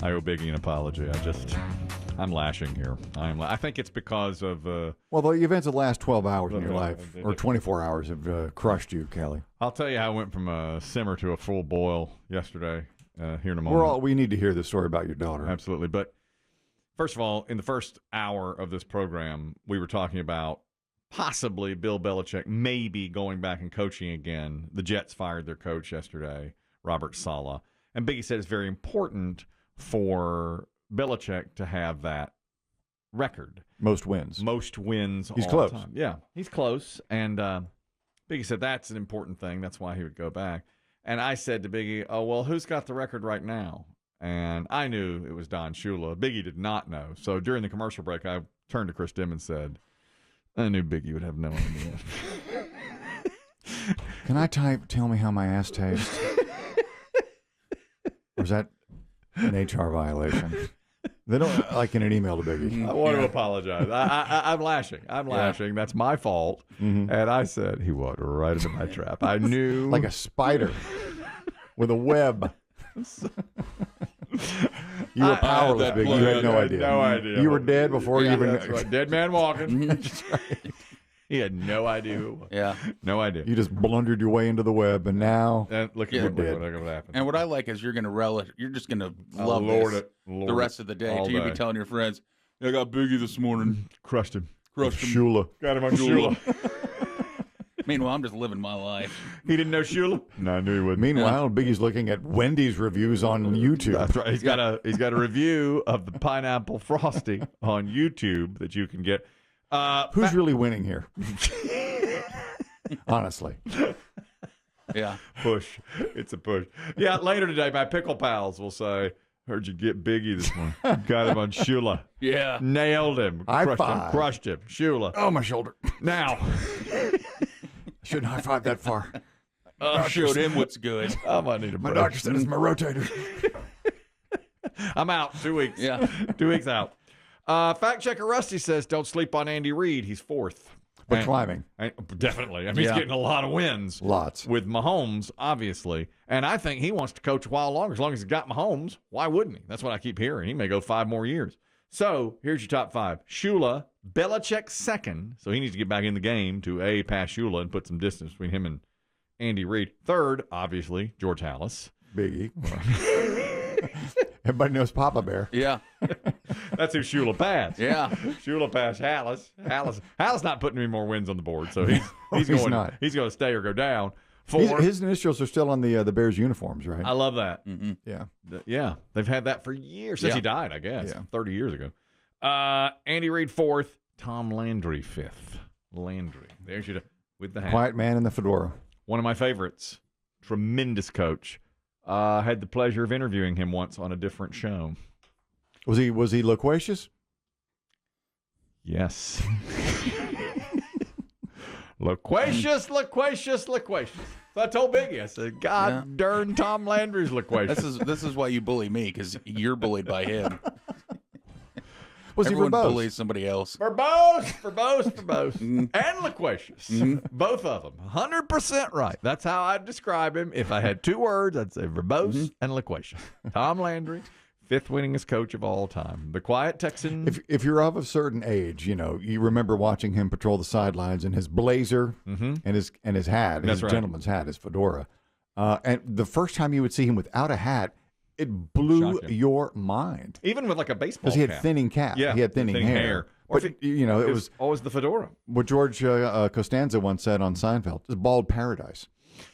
I owe Biggie an apology. I'm lashing here. I think it's because of... well, the events of the last 12 hours in your life, or 24 hours, have crushed you, Kelly. I'll tell you how I went from a simmer to a full boil yesterday, here in a moment. We need to hear the story about your daughter. Absolutely. But first of all, in the first hour of this program, we were talking about possibly Bill Belichick maybe going back and coaching again. The Jets fired their coach yesterday, Robert Saleh. And Biggie said it's very important for Belichick to have that record. Most wins. He's all close. The time. Yeah, he's close. And Biggie said that's an important thing. That's why he would go back. And I said to Biggie, oh, well, who's got the record right now? And I knew it was Don Shula. Biggie did not know. So during the commercial break, I turned to Chris Demm and said, I knew Biggie would have no idea. Can I tell me how my ass tastes? Or is that an HR violation? They don't like in an email to Biggie. I want to apologize. I'm lashing. Lashing. That's my fault. Mm-hmm. And I said he walked right into my trap. I knew. Like a spider with a web. You were powerless, Biggie. You had no idea. No idea. You were dead before you even. That's right. Dead man walking. That's right. He had no idea who it was. Yeah. No idea. You just blundered your way into the web, and now look you're at dead. what happened. And what I like is you're going to relish. You're just going to love the rest of the day. You'll be telling your friends, I got Biggie this morning. Crushed him. Shula. Got him on Shula. Meanwhile, I'm just living my life. He didn't know Shula? No, I knew he wouldn't. Meanwhile, Biggie's looking at Wendy's reviews on YouTube. That's right. He's got a review of the pineapple frosty on YouTube that you can get. Who's really winning here? Honestly. Yeah. Push. It's a push. Yeah, later today, my pickle pals will say, heard you get Biggie this morning. Got him on Shula. Yeah. Nailed him. Crushed him. Shula. Oh, my shoulder. Now. Shouldn't high five that far. Showed him what's good. I might need a break. My doctor said it's my rotator. I'm out. 2 weeks. Yeah. 2 weeks out. Fact checker Rusty says, don't sleep on Andy Reid. He's fourth. But climbing. Definitely. I mean, he's getting a lot of wins. Lots. With Mahomes, obviously. And I think he wants to coach a while longer. As long as he's got Mahomes, why wouldn't he? That's what I keep hearing. He may go 5 more years. So here's your top 5. Shula, Belichick second. So he needs to get back in the game to pass Shula and put some distance between him and Andy Reid. Third, obviously, George Halas. Biggie. Everybody knows Papa Bear. Yeah. That's who Shula passed. Yeah. Shula passed Halas. Halas not putting any more wins on the board, so he's going to stay or go down. 4. His initials are still on the Bears uniforms, right? I love that. Mm-hmm. Yeah. Yeah. They've had that for years. Since he died, I guess. 30 years ago. Andy Reid 4th. Tom Landry 5th. Landry. There's you with the hat. Quiet man in the fedora. One of my favorites. Tremendous coach. Had the pleasure of interviewing him once on a different show. Was he loquacious? Yes. Loquacious. So I told Biggie, I said, God darn Tom Landry's loquacious. This is why you bully me, because you're bullied by him. Was Everyone he verbose? bullies somebody else. Verbose. And loquacious. Both of them. 100% right. That's how I'd describe him. If I had 2 words, I'd say verbose and loquacious. Tom Landry, 5th winningest coach of all time. The quiet Texan. If you're of a certain age, you remember watching him patrol the sidelines in his blazer and his hat, his gentleman's hat, his fedora. And the first time you would see him without a hat, it blew your mind. Even with like a baseball because he had thinning cap. Yeah, he had thinning hair. Or but, it was always the fedora. What George Costanza once said on Seinfeld, "It's bald paradise."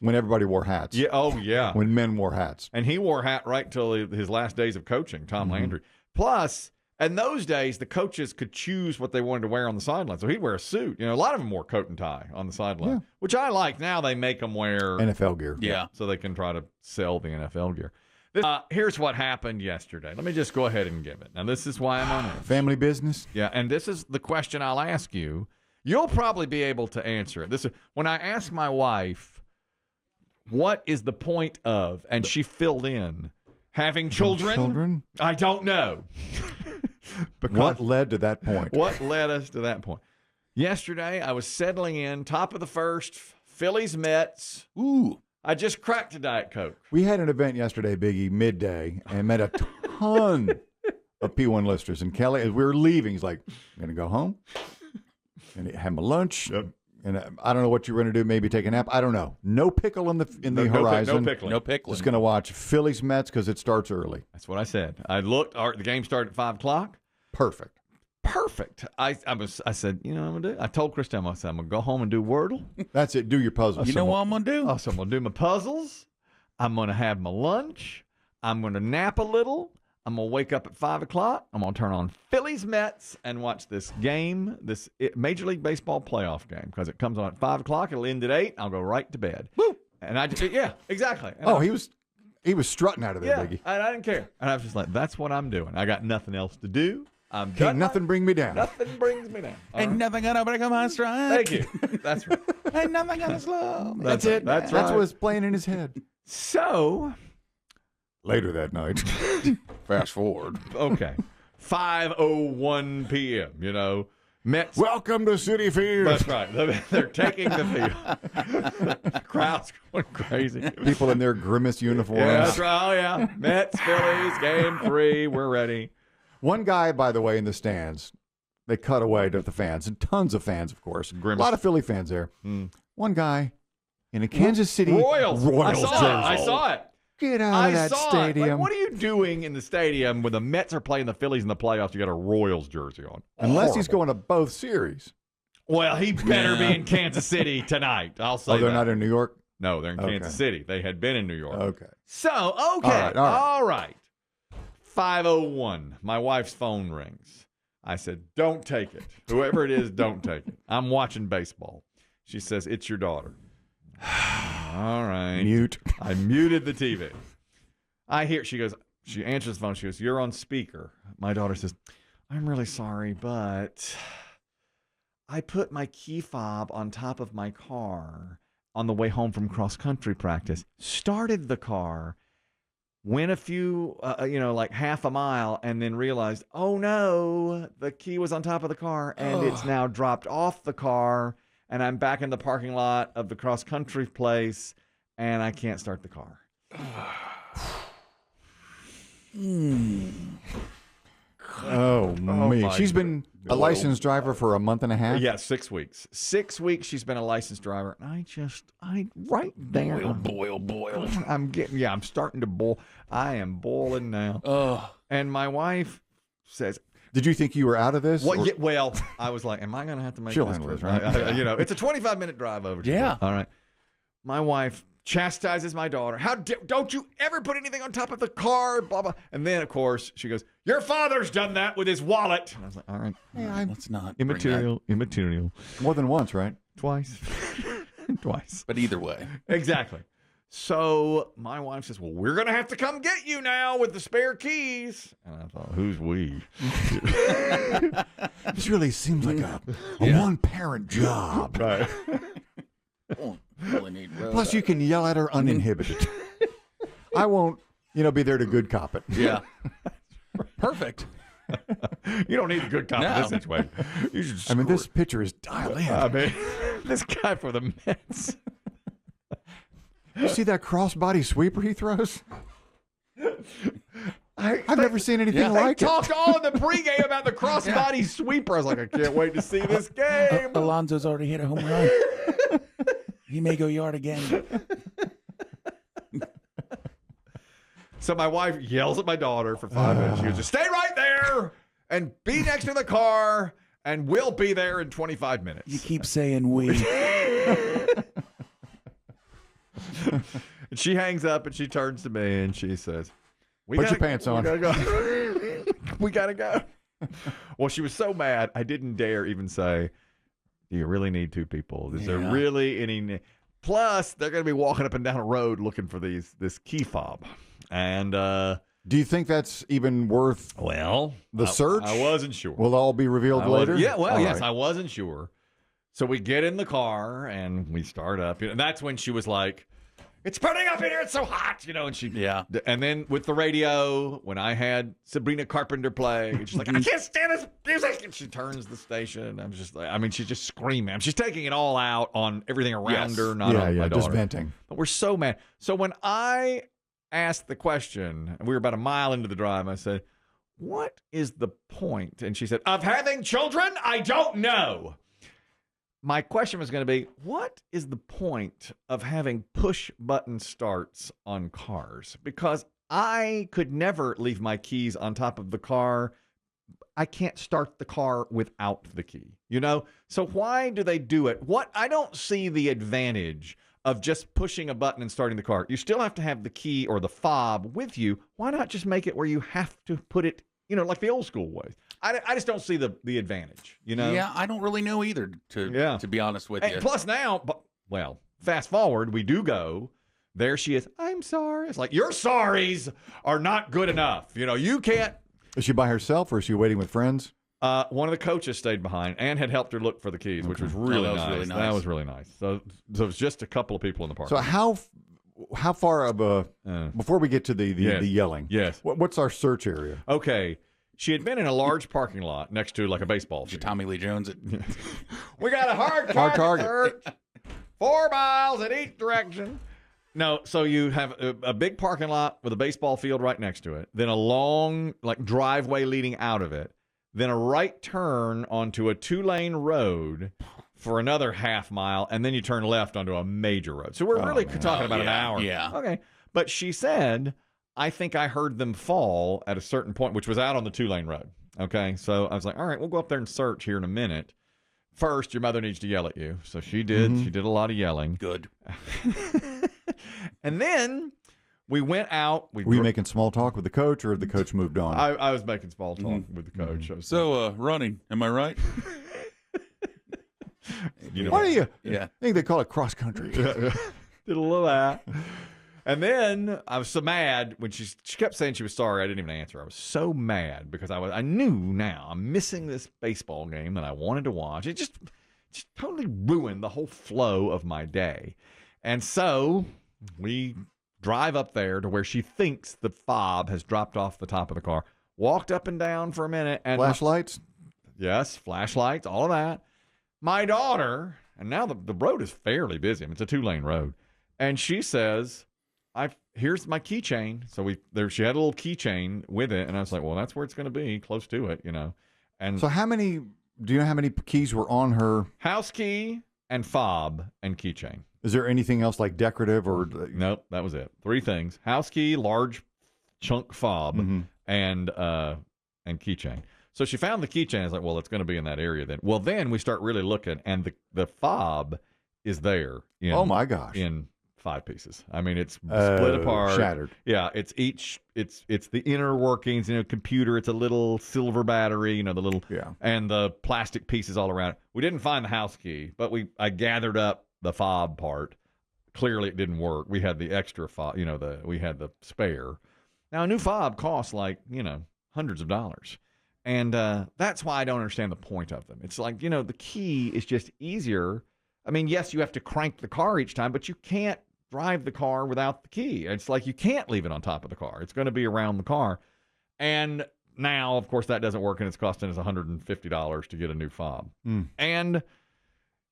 When everybody wore hats. Yeah. Oh, yeah. When men wore hats. And he wore a hat right till his last days of coaching, Tom Landry. Plus, in those days, the coaches could choose what they wanted to wear on the sideline. So he'd wear a suit. A lot of them wore coat and tie on the sideline, which I like. Now they make them wear NFL gear. Yeah. So they can try to sell the NFL gear. Here's what happened yesterday. Let me just go ahead and give it. Now, this is why I'm on it. Family business? Yeah, and this is the question I'll ask you. You'll probably be able to answer it. This is when I ask my wife, what is the point of, and she filled in, having children? I don't know. What led to that point? What led us to that point? Yesterday, I was settling in, top of the first, Phillies, Mets. Ooh. I just cracked a Diet Coke. We had an event yesterday, Biggie, midday, and met a ton of P1 listeners. And Kelly, as we were leaving, he's like, I'm going to go home and have my lunch. Yep. And I don't know what you're going to do. Maybe take a nap. I don't know. No pickle in the horizon. No pickling. Just going to watch Phillies Mets because it starts early. That's what I said. I looked. The game started at 5 o'clock. Perfect. I said, you know what I'm going to do? I told Christine, I said, I'm going to go home and do Wordle. That's it. Do your puzzles. You know what I'm going to do? So I'm going to do my puzzles. I'm going to have my lunch. I'm going to nap a little. I'm going to wake up at 5 o'clock. I'm going to turn on Phillies Mets and watch this game, this Major League Baseball playoff game, because it comes on at 5 o'clock. It'll end at 8. I'll go right to bed. Woo! And yeah, exactly. And he was strutting out of there, Biggie. And I didn't care. And I was just like, that's what I'm doing. I got nothing else to do. I'm Can't nothing bring me down. Nothing brings me down. Ain't nothing gonna break my stride. Thank you. That's right. Ain't nothing gonna slow. That's it. That's right. right. What's playing in his head. So later that night. Fast forward. Okay. 5:01 p.m., you know. Mets. Welcome to Citi Field. That's right. They're taking the field. Crowd's going crazy. People in their grimace uniforms. Yeah, that's right. Oh, yeah. Mets, Phillies, game 3. We're ready. One guy, by the way, in the stands, they cut away to the fans, and tons of fans, of course. Grimace. A lot of Philly fans there. One guy in a Kansas City Royals jersey. I saw it. Get out of that stadium. Like, what are you doing in the stadium when the Mets are playing the Phillies in the playoffs? You got a Royals jersey on. Unless he's going to both series. Well, he better be in Kansas City tonight. I'll say they're not in New York? No, they're in Kansas City. They had been in New York. Okay. So, all right. 5:01. My wife's phone rings. I said, don't take it. Whoever it is, don't take it. I'm watching baseball. She says, it's your daughter. All right. Mute. I muted the TV. I hear, she answers the phone. She goes, you're on speaker. My daughter says, I'm really sorry, but I put my key fob on top of my car on the way home from cross-country practice, started the car, went a few, like half a mile, and then realized, oh no, the key was on top of the car, and it's now dropped off the car, and I'm back in the parking lot of the cross-country place, and I can't start the car. Oh, me. She's been a licensed driver for a month and a half? Yeah, 6 weeks. 6 weeks she's been a licensed driver. And right there. Boil. I'm starting to boil. I am boiling now. Oh. And my wife says, did you think you were out of this? Well, I was like, am I going to have to make She'll this handle trip? this, right? It's a 25-minute drive over. Yeah. All right. My wife chastises my daughter. Don't you ever put anything on top of the car, blah, blah. And then, of course, she goes, your father's done that with his wallet. And I was like, all right. Let's not. Immaterial. More than once, right? Twice. But either way. Exactly. So my wife says, well, we're going to have to come get you now with the spare keys. And I thought, who's we? This really seems like a one-parent job. Right. Really need Plus, you can yell at her uninhibited. I won't, be there to good cop it. Yeah. Perfect. You don't need a good cop in this situation. You should this pitcher is dialed in. This guy for the Mets. You see that crossbody sweeper he throws? I've never seen anything like it. They talked all in the pregame about the crossbody sweeper. I was like, I can't wait to see this game. Alonso's already hit a home run. He may go yard again. So my wife yells at my daughter for 5 minutes. She goes, just stay right there and be next to the car, and we'll be there in 25 minutes. You keep saying we. And she hangs up and she turns to me and she says, put your pants on. We gotta go. We gotta go. Well, she was so mad, I didn't dare even say, do you really need two people? Is there really any? Plus, they're going to be walking up and down a road looking for this key fob. And do you think that's even worth the search? I wasn't sure. Will all be revealed later? Yes, right. I wasn't sure. So we get in the car and we start up. And that's when she was like, it's burning up in here. It's so hot, and she, And then with the radio, when I had Sabrina Carpenter play, and she's like, I can't stand this music. And she turns the station. I'm just like, she's just screaming. She's taking it all out on everything around her, not on my daughter. Just venting. But we're so mad. So when I asked the question, and we were about a mile into the drive. I said, what is the point? And she said, of having children? I don't know. My question was going to be, what is the point of having push-button starts on cars? Because I could never leave my keys on top of the car. I can't start the car without the key, you know? So why do they do it? I don't see the advantage of just pushing a button and starting the car. You still have to have the key or the fob with you. Why not just make it where you have to put it, you know, like the old school way? I just don't see the advantage, you know? Yeah, I don't really know either, to be honest with you. Plus now, fast forward, we do go. There she is. I'm sorry. It's like, your sorries are not good enough. You know, you can't. Is she by herself or is she waiting with friends? One of the coaches stayed behind and had helped her look for the keys, which was really nice. That was really nice. So it was just a couple of people in the park. So how far of a before we get to the yelling? Yes. What's our search area? Okay. She had been in a large parking lot next to like a baseball field. Tommy Lee Jones it. We got a hard target search. 4 miles in each direction. No, so you have a big parking lot with a baseball field right next to it, then a long like driveway leading out of it, then a right turn onto a 2-lane road for another half mile, and then you turn left onto a major road. So we're really talking about an hour. Yeah. Okay. But she said, I think I heard them fall at a certain point, which was out on the 2-lane road. Okay. So I was like, all right, we'll go up there and search here in a minute. First, your mother needs to yell at you. So she did. Mm-hmm. She did a lot of yelling. Good. And then we went out. Were you making small talk with the coach, or had the coach moved on? I was making small talk with the coach. So, running, am I right? You know, what are you? Yeah. I think they call it cross country. Did a little of that. And then I was so mad when she kept saying she was sorry. I didn't even answer. I was so mad because I knew now I'm missing this baseball game that I wanted to watch. It just totally ruined the whole flow of my day. And so we drive up there to where she thinks the fob has dropped off the top of the car. Walked up and down for a minute. And flashlights? Yes, flashlights, all of that. My daughter, and now the road is fairly busy. I mean, it's a 2-lane road. And she says, here's my keychain. So she had a little keychain with it. And I was like, well, that's where it's going to be, close to it, you know. And so do you know how many keys were on her? House key and fob and keychain. Is there anything else like decorative or? Nope, that was it. 3 things: house key, large chunk fob, and keychain. So she found the keychain. I was like, well, it's going to be in that area then. Well, then we start really looking, and the fob is there. Oh my gosh! In 5 pieces. I mean, it's split apart, shattered. Yeah, it's the inner workings. You know, computer. It's a little silver battery. You know, the little and the plastic pieces all around it. We didn't find the house key, but I gathered up the fob part. Clearly, it didn't work. We had the extra fob. You know, we had the spare. Now, a new fob costs like, you know, hundreds of dollars. And that's why I don't understand the point of them. It's like, you know, the key is just easier. I mean, yes, you have to crank the car each time, but you can't drive the car without the key. It's like you can't leave it on top of the car. It's going to be around the car. And now, of course, that doesn't work, and it's costing us $150 to get a new fob. And,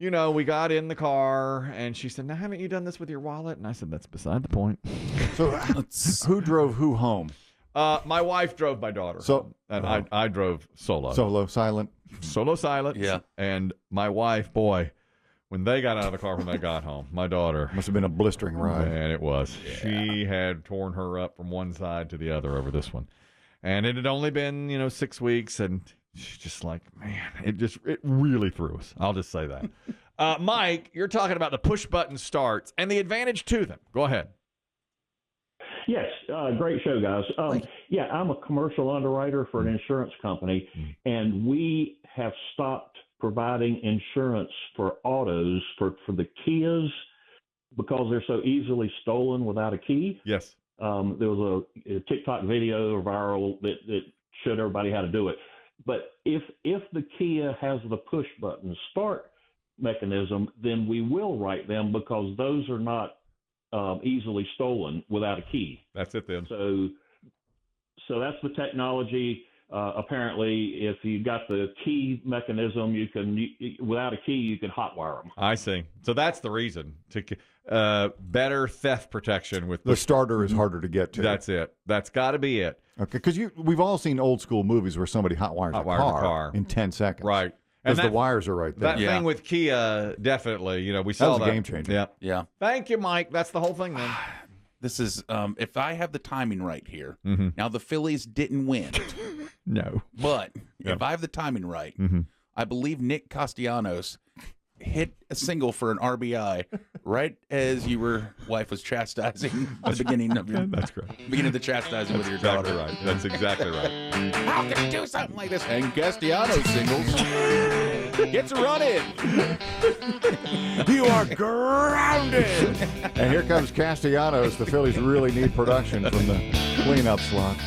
you know, we got in the car, and she said, now, haven't you done this with your wallet? And I said, that's beside the point. So who drove who home? My wife drove my daughter. And I drove solo. Solo silent. Yeah. And my wife, boy, when they got out of the car, when they got home, my daughter. Must have been a blistering ride. Man, it was. Yeah. She had torn her up from one side to the other over this one. And it had only been, you know, 6 weeks, and she's just like, man, it really threw us. I'll just say that. Mike, you're talking about the push button starts and the advantage to them. Go ahead. Yes, great show, guys. Yeah, I'm a commercial underwriter for an insurance company, and we have stopped providing insurance for autos for the Kias because they're so easily stolen without a key. Yes. There was a TikTok video viral that showed everybody how to do it. But if the Kia has the push button start mechanism, then we will write them because those are not easily stolen without a key. That's it then. So that's the technology. apparently, if you got the key mechanism, without a key, you can hotwire them. I see. So that's the reason to better theft protection with the starter is harder to get to. That's it. That's got to be it. Okay, because we've all seen old school movies where somebody hotwires a car in 10 seconds. Right. Because the wires are right there. That thing with Kia, definitely. We saw that was a game changer. Yeah. Thank you, Mike. That's the whole thing, man. This is, if I have the timing right here, now the Phillies didn't win. No. But if I have the timing right, I believe Nick Castellanos hit a single for an RBI right as your wife was chastising the beginning of your beginning of the chastising with your daughter. Right. That's exactly right. How can you do something like this? And Castellanos singles gets a run in. You are grounded. And here comes Castellanos. The Phillies really need production from the cleanup slot.